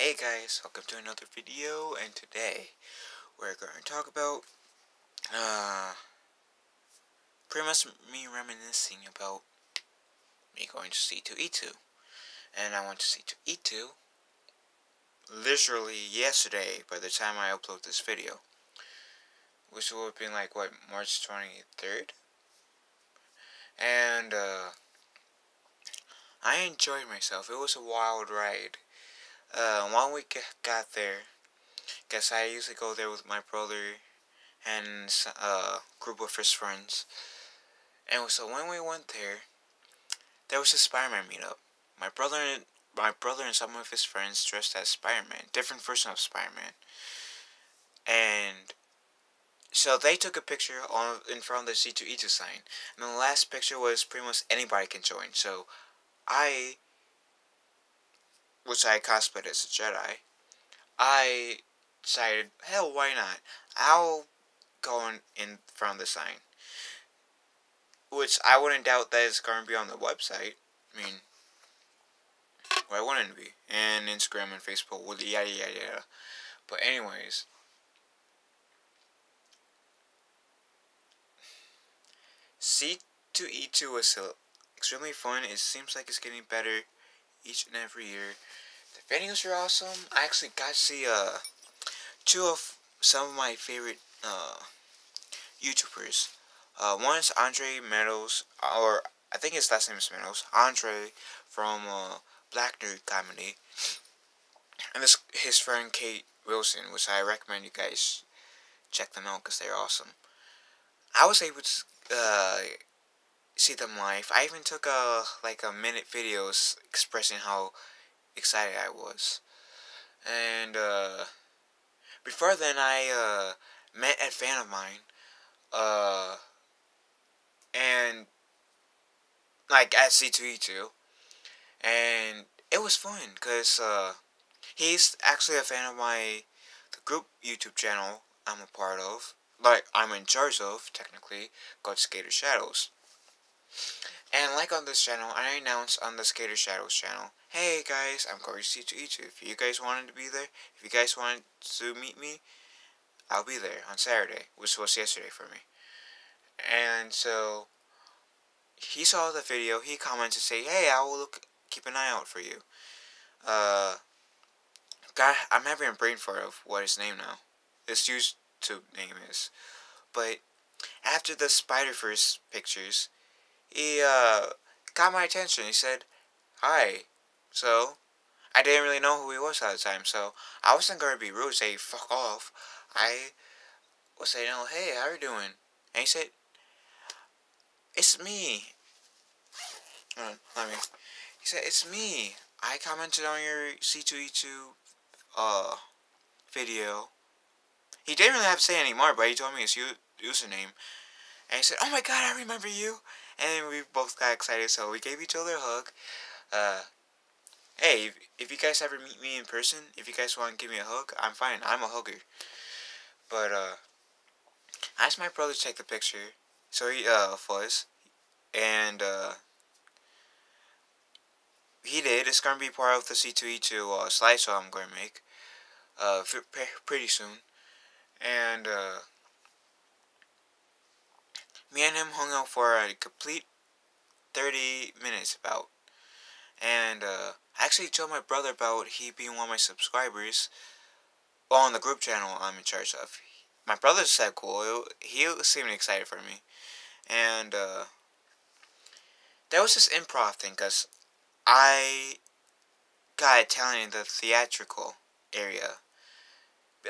Hey guys, welcome to another video, and today we're going to talk about pretty much me reminiscing about me going to C2E2. And I went to C2E2 literally yesterday by the time I upload this video, which would have been like what, March 23rd? And I enjoyed myself. It was a wild ride. When we got there, guess I usually go there with my brother and a group of his friends. And so when we went there was a Spider-Man meetup. My brother and some of his friends dressed as Spider-Man, different version of Spider-Man. And so they took a picture in front of the C2E2 sign. And the last picture was pretty much anybody can join. So I, which I cosplayed as a Jedi, I decided, hell, why not? I'll go in front of the sign. Which I wouldn't doubt that it's going to be on the website. I mean, why wouldn't it be? And Instagram and Facebook, with yada yada yada. But anyways, C2E2 was extremely fun. It seems like it's getting better each and every year. The venues are awesome. I actually got to see two of some of my favorite YouTubers. One's Andre Meadows, or I think his last name is Meadows. Andre from Black Nerd Comedy, and his friend Kate Wilson, which I recommend you guys check them out because they're awesome. I was able to see them live. I even took a minute videos expressing how excited I was. And before then, I met a fan of mine, and like at C2E2, and it was fun because he's actually a fan of the group YouTube channel I'm a part of, like I'm in charge of technically, called Skater Shadows. And like on this channel, I announced on the Skater Shadows channel, hey guys, I'm going to C2E2. If you guys wanted to be there, if you guys wanted to meet me, I'll be there on Saturday, which was yesterday for me. And so he saw the video, he commented, say, hey, I will keep an eye out for you. God, I'm having a brain fart of what his name now. His YouTube name is. But after the Spider-Verse pictures, he got my attention. He said, hi. So, I didn't really know who he was at the time, so I wasn't going to be rude, say, fuck off. I was saying, oh, hey, how you doing? And he said, it's me. He said, it's me. I commented on your C2E2 video. He didn't really have to say anymore, but he told me his username. And he said, oh my god, I remember you. And then we both got excited, so we gave each other a hug. Hey, if you guys ever meet me in person, if you guys want to give me a hug, I'm fine. I'm a hugger. But, I asked my brother to take the picture. So he, was. And, he did. It's going to be part of the C2E2 slideshow I'm going to make pretty soon. And me and him hung out for a complete 30 minutes about. And I actually told my brother about he being one of my subscribers on the group channel I'm in charge of. My brother said cool. He seemed excited for me. And there was this improv thing because I got a talent in the theatrical area.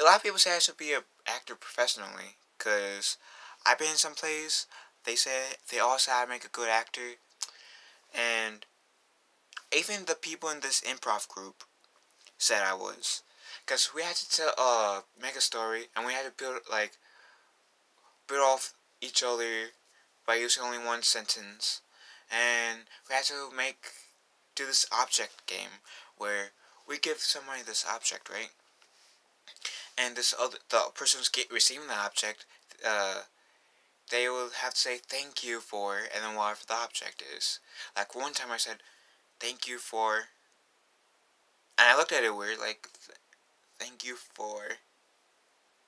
A lot of people say I should be an actor professionally because I've been in some plays. They all say I make a good actor, and even the people in this improv group said I was, because we had to make a story and we had to build off each other by using only one sentence, and we had to do this object game where we give somebody this object, right? And the person who's receiving the object, they will have to say thank you for, and then whatever the object is. Like one time I said, thank you for And I looked at it weird, like, thank you for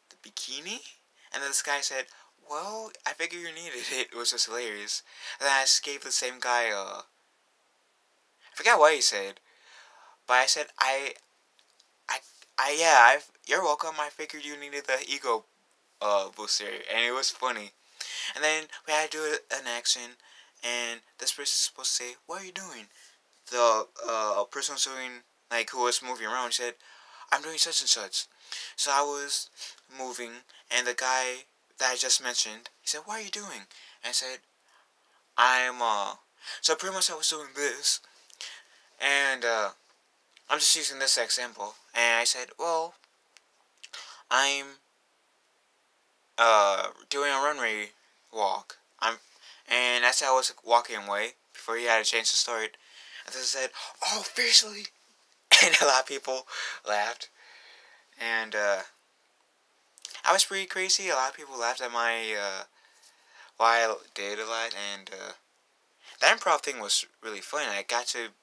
the bikini? And then this guy said, well, I figured you needed it. It was just hilarious. And then I just gave the same guy, I forgot what he said. But I said, you're welcome. I figured you needed the ego, booster. And it was funny. And then we had to do an action. And this person's supposed to say, what are you doing? The, person was doing, like, who was moving around said, I'm doing such and such. So I was moving, and the guy that I just mentioned, he said, what are you doing? And I said, so pretty much I was doing this, and, I'm just using this example, and I said, well, I'm, doing a runway walk, and as I was walking away, before he had a chance to start, and then I said, oh, fiercely, and a lot of people laughed, and, I was pretty crazy. A lot of people laughed at my, why I did a lot, and, the improv thing was really fun. I got to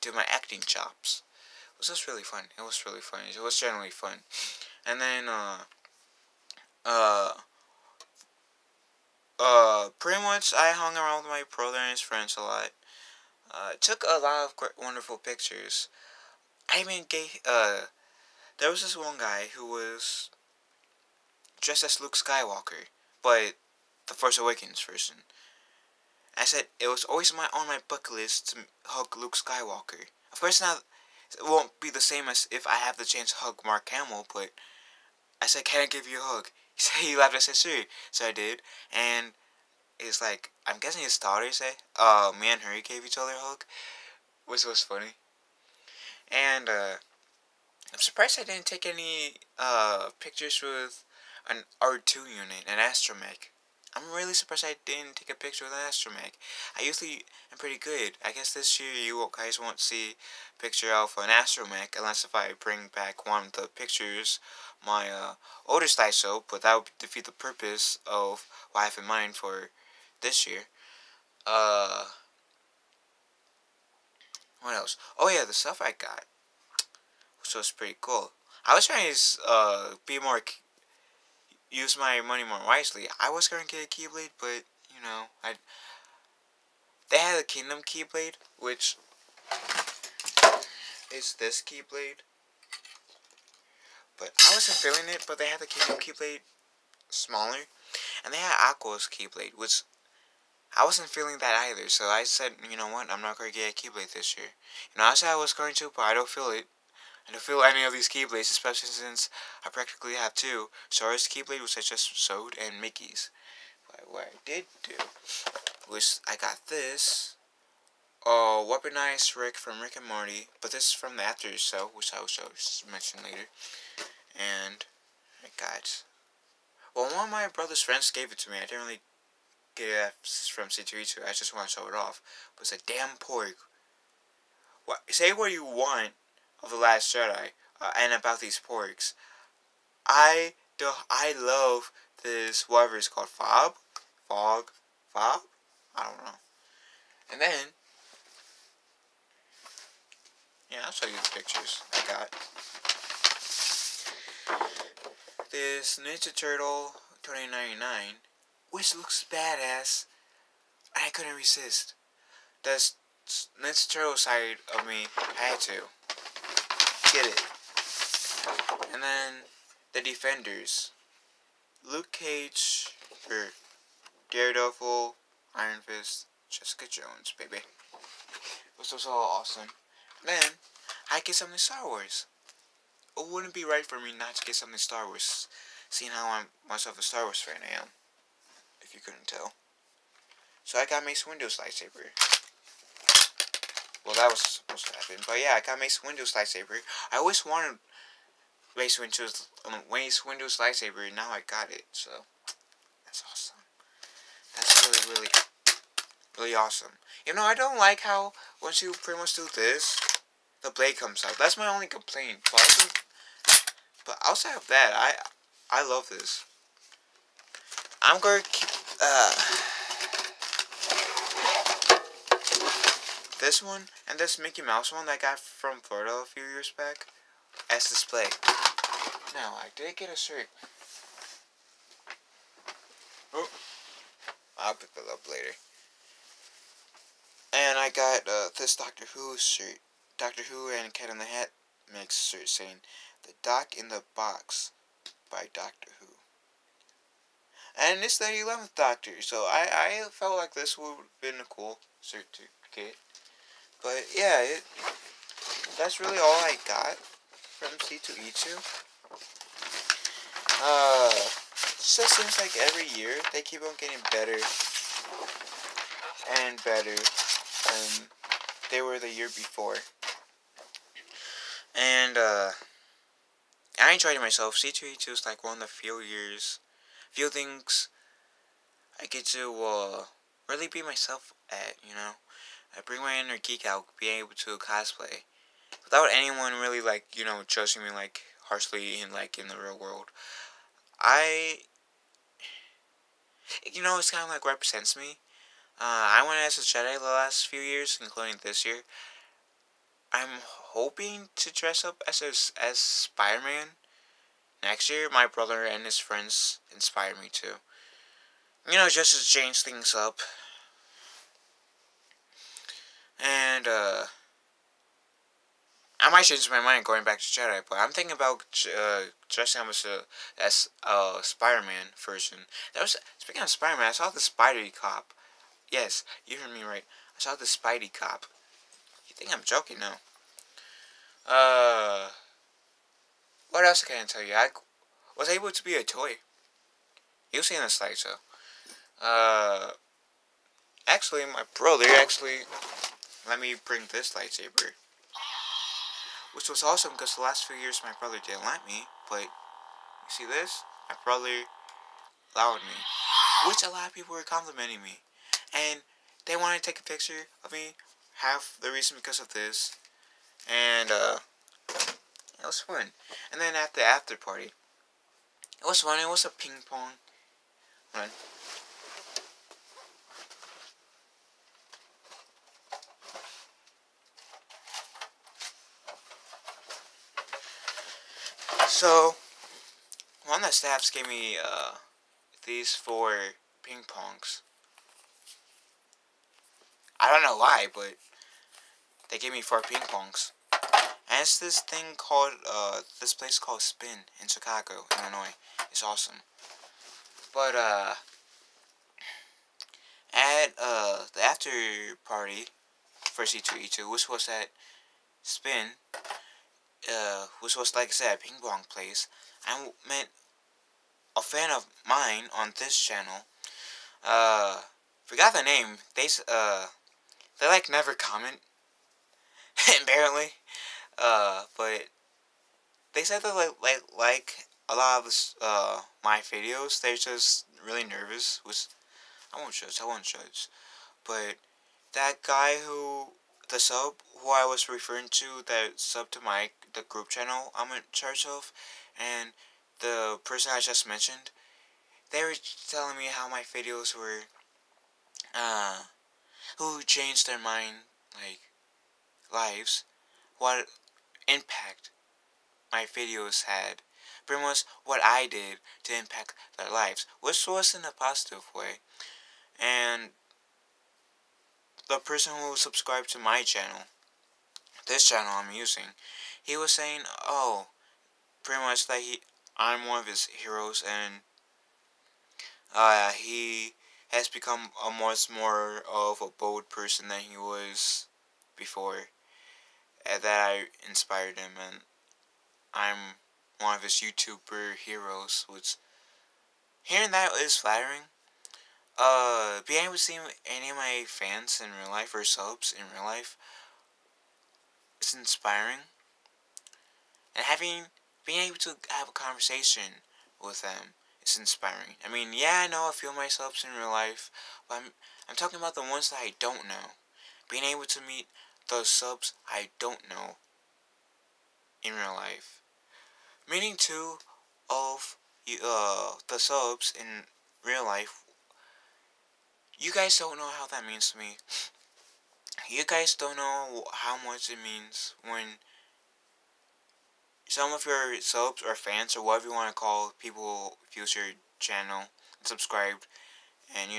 do my acting chops. It was just really fun. It was really fun. It was generally fun. And then, pretty much I hung around with my brother and his friends a lot. Took a lot of wonderful pictures. I even gave, there was this one guy who was dressed as Luke Skywalker, but the Force Awakens version. I said it was always on my bucket list to hug Luke Skywalker. Of course, now it won't be the same as if I have the chance to hug Mark Hamill, but I said, "Can I give you a hug?" He said he laughed. I said, "Sure." So I did, and it's like I'm guessing his daughter said, me and her gave each other a hug, which was funny, and I'm surprised I didn't take any pictures with an R2 unit, an astromech. I'm really surprised I didn't take a picture with an astromech. I usually am pretty good. I guess this year you guys won't see a picture of an astromech unless if I bring back one of the pictures my older slideshow, but that would defeat the purpose of what I have in mind for this year. What else? Oh yeah, the stuff I got, which was pretty cool. I was trying to be more, use my money more wisely. I was gonna get a Keyblade, but you know, they had a Kingdom Keyblade, which is this Keyblade. But I wasn't feeling it. But they had the Kingdom Keyblade smaller, and they had Aqua's Keyblade, which I wasn't feeling that either. So I said, you know what, I'm not gonna get a Keyblade this year. You know, I said I was going to, but I don't feel it. I don't feel any of these Keyblades, especially since I practically have two. Sora's Keyblade, which I just sewed, and Mickey's. But what I did do was I got this weaponized Rick from Rick and Morty, but this is from the After Show, which I will mention later. And I got, well, one of my brother's friends gave it to me. I didn't really get it from C2E2. I just want to show it off. But it's a damn pork. What? Say what you want of The Last Jedi and about these porks. I love this, whatever it's called, fob? I don't know. And then, yeah, I'll show you the pictures I got. This Ninja Turtle 2099, which looks badass, and I couldn't resist. The Ninja Turtle side of me had to get it. And then the Defenders, Luke Cage, or Daredevil, Iron Fist, Jessica Jones, baby. Which was all awesome. Then I get something Star Wars. It wouldn't be right for me not to get something Star Wars, seeing how much of a Star Wars fan I am, if you couldn't tell. So I got Mace Windu's lightsaber. Well, that was supposed to happen, but yeah, I got Mace Windu's lightsaber. I always wanted Mace Windu's lightsaber, and now I got it, so that's awesome. That's really, really awesome. You know, I don't like how once you pretty much do this, the blade comes out. That's my only complaint. But outside of that, I love this. I'm gonna keep this one and this Mickey Mouse one that I got from Florida a few years back as display. Now, I did get a shirt. Oh, I'll pick it up later. And I got this Doctor Who shirt. Doctor Who and Cat in the Hat mix shirt saying, "The Doc in the Box" by Doctor Who. And it's the 11th Doctor, so I felt like this would have been a cool shirt to get. But yeah, that's really all I got from C2E2. It just seems like every year they keep on getting better and better than they were the year before. And I enjoyed it myself. C2E2 is like one of the few things I get to really be myself at, you know. I bring my inner geek out, being able to cosplay without anyone really like, you know, judging me like harshly in the real world. It's kind of like represents me. I went as a Jedi the last few years, including this year. I'm hoping to dress up as Spider-Man next year. My brother and his friends inspire me to. You know, just to change things up. And, I might change my mind going back to Jedi, but I'm thinking about dressing up as a Spider-Man version. Speaking of Spider-Man, I saw the Spidey Cop. Yes, you heard me right. I saw the Spidey Cop. You think I'm joking? No. What else can I tell you? I was able to be a toy. You'll see in the slideshow. Actually, my brother let me bring this lightsaber. Which was awesome because the last few years my brother didn't let me. But, you see this? My brother allowed me. Which a lot of people were complimenting me. And they wanted to take a picture of me. Half the reason because of this. And, it was fun. And then at the after party, it was fun. It was a ping pong. Hold on. So, one of the staffs gave me these 4 ping pongs. I don't know why, but they gave me 4 ping pongs. And it's this thing called, this place called Spin in Chicago, Illinois. It's awesome. But, at, the after party for C2E2, which was at Spin, which was, like I said, a ping pong place, I met a fan of mine on this channel. Forgot the name. They like never comment, apparently. But they said that like a lot of this, my videos, they're just really nervous. Which I won't judge. But that guy the sub who I was referring to, that sub to the group channel I'm in charge of, and the person I just mentioned, they were telling me how my videos were, who changed their mind, like, lives, what impact my videos had, pretty much what I did to impact their lives, which was in a positive way. And the person who subscribed to my channel, this channel I'm using, he was saying, oh, pretty much that I'm one of his heroes, and he has become a much more of a bold person than he was before, and that I inspired him, and I'm one of his YouTuber heroes, which, hearing that is flattering. Being able to see any of my fans in real life, or subs in real life, it's inspiring. And being able to have a conversation with them is inspiring. I mean, yeah, I know a few of my subs in real life, but I'm talking about the ones that I don't know. Being able to meet those subs I don't know in real life. Meeting 2 of the subs in real life, you guys don't know how that means to me. You guys don't know how much it means when some of your subs or fans or whatever you want to call people views your channel and subscribed and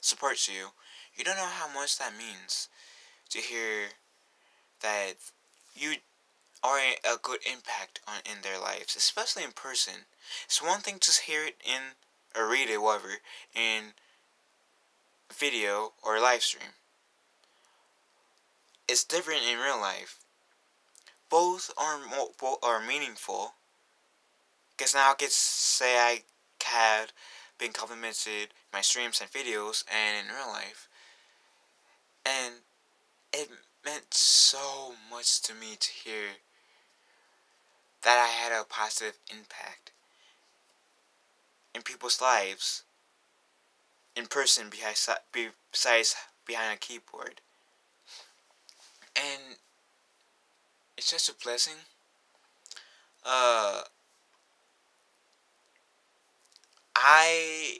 supports you. You don't know how much that means to hear that you are a good impact on in their lives, especially in person. It's one thing to hear it in or read it, whatever, in video or live stream. It's different in real life. Both are meaningful. Because now I get to say I had been complimented my streams and videos and in real life, and it meant so much to me to hear that I had a positive impact in people's lives in person besides behind a keyboard. And it's just a blessing. Uh, I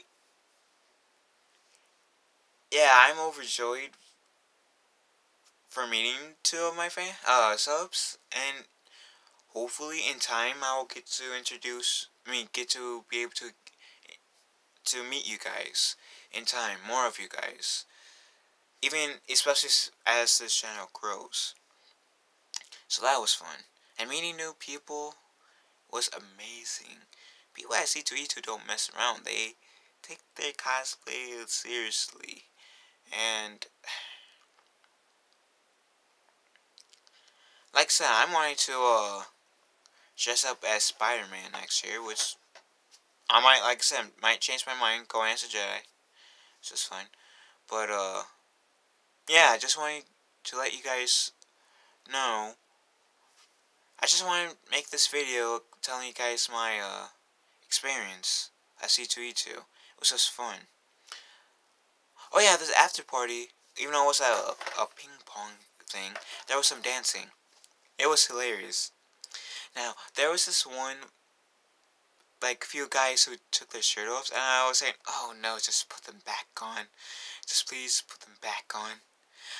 I'm overjoyed for meeting two of my subs, and hopefully in time I will get to be able to meet you guys in time, more of you guys. Even especially as this channel grows. So that was fun. And meeting new people was amazing. People at C2E2 don't mess around. They take their cosplay seriously. And like I said, I'm wanting to dress up as Spider-Man next year, which I might, like I said, might change my mind, go as a Jedi. It's just fine. But yeah, I just wanted to let you guys know. I just want to make this video telling you guys my experience at C2E2. It was just fun. Oh yeah, this after party, even though it was a ping pong thing, there was some dancing. It was hilarious. Now, there was this one, like, few guys who took their shirt off, and I was saying, oh no, just put them back on. Just please put them back on.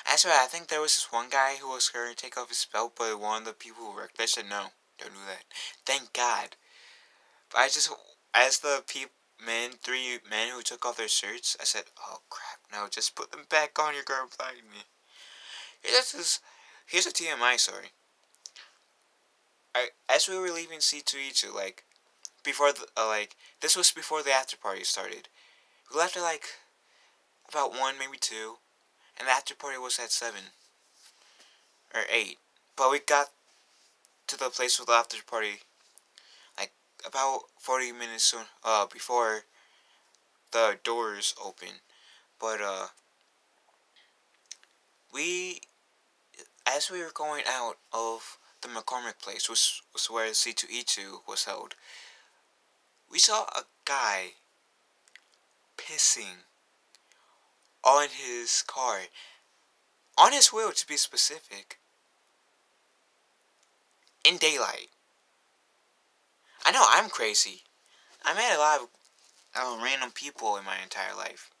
I swear, I think there was this one guy who was going to take off his belt, but one of the people who worked there said, no, don't do that. Thank God. But as the three men who took off their shirts, I said, oh crap, no, just put them back on, you're going to blind me. Here's a TMI story. As we were leaving C2E2, this was before the after party started. We left at, about 1, maybe 2, and the after party was at 7, or 8. But we got to the place with the after party, about 40 minutes before the doors open. But, as we were going out of the McCormick place, which was where C2E2 was held, we saw a guy pissing on his car. On his wheel, to be specific. In daylight. I know, I'm crazy. I met a lot of random people in my entire life.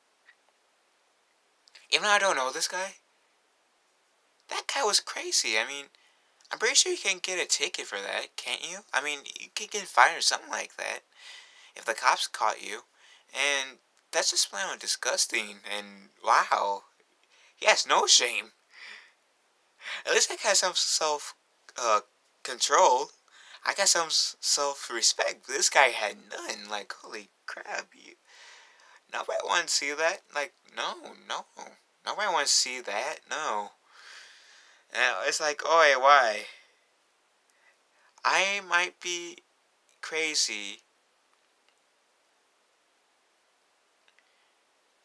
Even though I don't know this guy, that guy was crazy. I mean, I'm pretty sure you can get a ticket for that, can't you? I mean, you can get fined or something like that if the cops caught you. And that's just plain on disgusting. And wow, he has no shame. At least I got some control. I got some self-respect. This guy had none. Like, holy crap, nobody wants to see that. Like, no. Nobody wants to see that, no. And it's like, oh, wait, why? I might be crazy.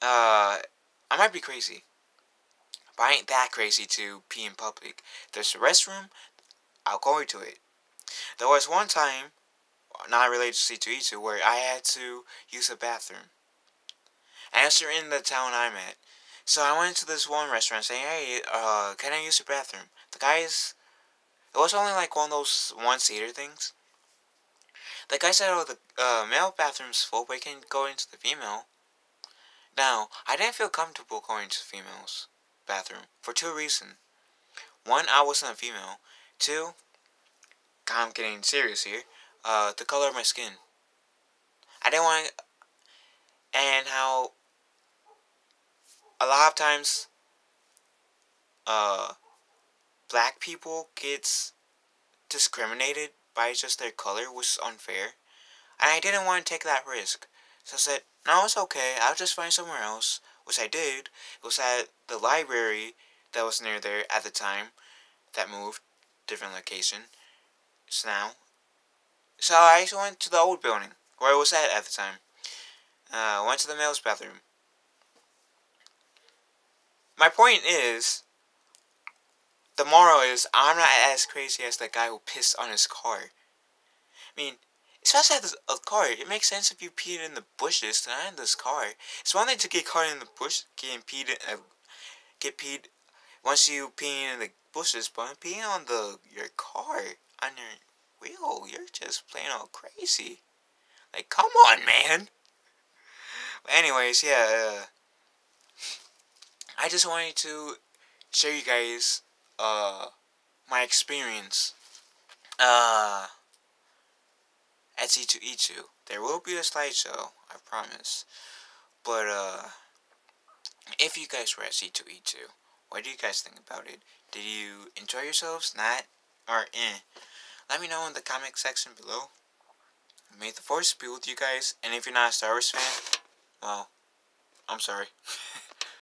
I might be crazy. But I ain't that crazy to pee in public. There's a restroom, I'll go into it. There was one time, not related to C2E2, where I had to use a bathroom. And it's in the town I'm at. So I went to this one restaurant saying, hey, can I use your bathroom? The guys, it was only like one of those one-seater things. The guy said, oh, the male bathroom's full, but you can go into the female. Now, I didn't feel comfortable going to the female's bathroom for two reasons. One, I wasn't a female. Two, I'm getting serious here. The color of my skin. I didn't want, and how a lot of times, uh, black people gets discriminated by just their color, which is unfair. And I didn't want to take that risk. So I said, no, it's okay. I'll just find somewhere else. Which I did. It was at the library that was near there at the time. That moved. Different location. So now. So I actually went to the old building. Where it was at the time. Went to the male's bathroom. My point is. The moral is, I'm not as crazy as that guy who pissed on his car. I mean, especially at a car, it makes sense if you peed in the bushes, not in this car. It's one thing to get caught in the bush, get peed once you pee in the bushes, but peeing on your car, on your wheel, you're just plain old crazy. Like, come on, man. But anyways, yeah, I just wanted to show you guys, my experience, at C2E2. There will be a slideshow, I promise. But, if you guys were at C2E2, what do you guys think about it? Did you enjoy yourselves? Not? Or Let me know in the comment section below. May the force be with you guys. And if you're not a Star Wars fan, well, I'm sorry.